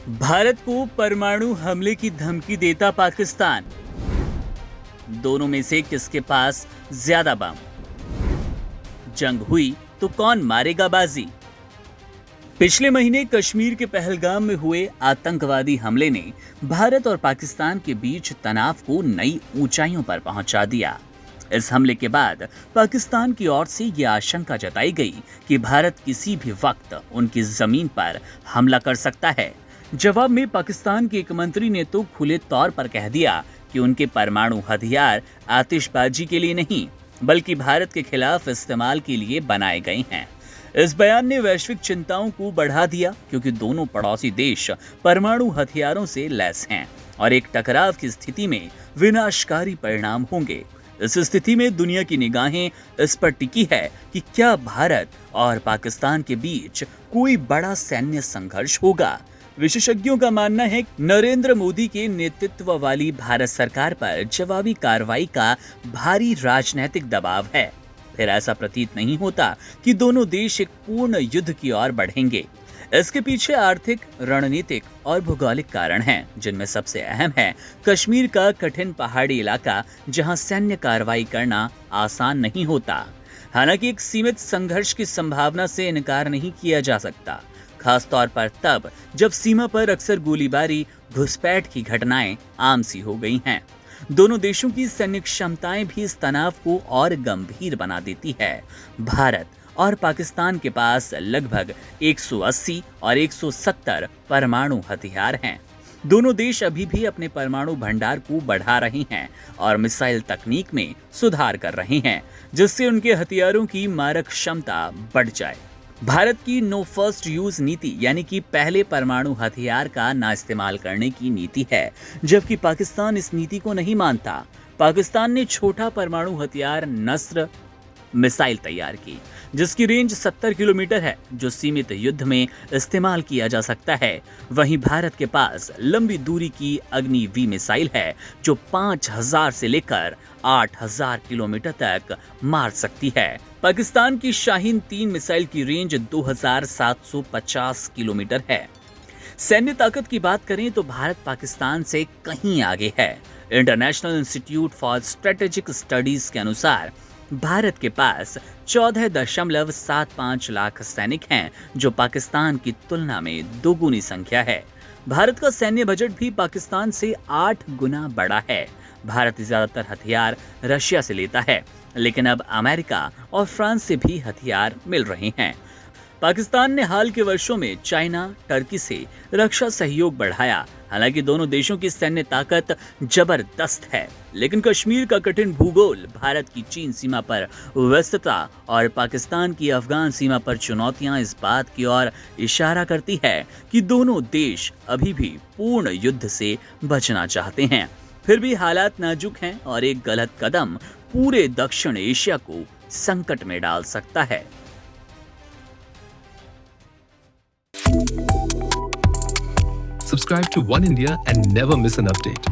भारत को परमाणु हमले की धमकी देता पाकिस्तान। दोनों में से किसके पास ज्यादा बम? जंग हुई तो कौन मारेगा बाजी? पिछले महीने कश्मीर के पहलगाम में हुए आतंकवादी हमले ने भारत और पाकिस्तान के बीच तनाव को नई ऊंचाइयों पर पहुंचा दिया। इस हमले के बाद पाकिस्तान की ओर से यह आशंका जताई गई कि भारत किसी भी वक्त उनकी जमीन पर हमला कर सकता है। जवाब में पाकिस्तान के एक मंत्री ने तो खुले तौर पर कह दिया कि उनके परमाणु हथियार आतिशबाजी के लिए नहीं बल्कि भारत के खिलाफ इस्तेमाल के लिए बनाए गए हैं। इस बयान ने वैश्विक चिंताओं को बढ़ा दिया क्योंकि दोनों पड़ोसी देश परमाणु हथियारों से लैस हैं और एक टकराव की स्थिति में विनाशकारी परिणाम होंगे। इस स्थिति में दुनिया की निगाहें इस पर टिकी है कि क्या भारत और पाकिस्तान के बीच कोई बड़ा सैन्य संघर्ष होगा। विशेषज्ञों का मानना है कि नरेंद्र मोदी के नेतृत्व वाली भारत सरकार पर जवाबी कार्रवाई का भारी राजनीतिक दबाव है। फिर ऐसा प्रतीत नहीं होता कि दोनों देश एक पूर्ण युद्ध की ओर बढ़ेंगे। इसके पीछे आर्थिक, रणनीतिक और भौगोलिक कारण हैं, जिनमें सबसे अहम है कश्मीर का कठिन पहाड़ी इलाका, जहां सैन्य कार्रवाई करना आसान नहीं होता। हालांकि एक सीमित संघर्ष की संभावना से इनकार नहीं किया जा सकता, खास तौर पर तब जब सीमा पर अक्सर गोलीबारी, घुसपैठ की घटनाएं आम सी हो गई हैं। दोनों देशों की सैन्य क्षमताएं भी इस तनाव को और गंभीर बना देती है। भारत और पाकिस्तान के पास लगभग 180 और 170 परमाणु हथियार हैं। दोनों देश अभी भी अपने परमाणु भंडार को बढ़ा रहे हैं और मिसाइल तकनीक में सुधार कर रहे हैं, जिससे उनके हथियारों की मारक क्षमता बढ़ जाए। भारत की नो फर्स्ट यूज नीति यानी कि पहले परमाणु हथियार का ना इस्तेमाल करने की नीति है, जबकि पाकिस्तान इस नीति को नहीं मानता। पाकिस्तान ने छोटा परमाणु हथियार नस्र मिसाइल तैयार की, जिसकी रेंज 70 किलोमीटर है, जो सीमित युद्ध में इस्तेमाल किया जा सकता है। वहीं भारत के पास लंबी दूरी की अग्नि वी मिसाइल है, जो 5000 से लेकर 8000 किलोमीटर तक मार सकती है। पाकिस्तान की शाहीन 3 मिसाइल की रेंज 2750 किलोमीटर है। सैन्य ताकत की बात करें तो भारत पाकिस्तान से कहीं आगे है। International institute for strategic studies के अनुसार भारत के पास 14.75 लाख सैनिक हैं, जो पाकिस्तान की तुलना में दोगुनी संख्या है। भारत का सैन्य बजट भी पाकिस्तान से 8 गुना बड़ा है। भारत ज्यादातर हथियार रशिया से लेता है, लेकिन अब अमेरिका और फ्रांस से भी हथियार मिल रहे हैं। पाकिस्तान ने हाल के वर्षों में चाइना, टर्की से रक्षा सहयोग बढ़ाया। हालांकि दोनों देशों की सैन्य ताकत जबरदस्त है, लेकिन कश्मीर का कठिन भूगोल, भारत की चीन सीमा पर व्यस्तता और पाकिस्तान की अफगान सीमा पर चुनौतियां इस बात की ओर इशारा करती है कि दोनों देश अभी भी पूर्ण युद्ध से बचना चाहते हैं। फिर भी हालात नाजुक हैं और एक गलत कदम पूरे दक्षिण एशिया को संकट में डाल सकता है। Subscribe to One India and never miss an update.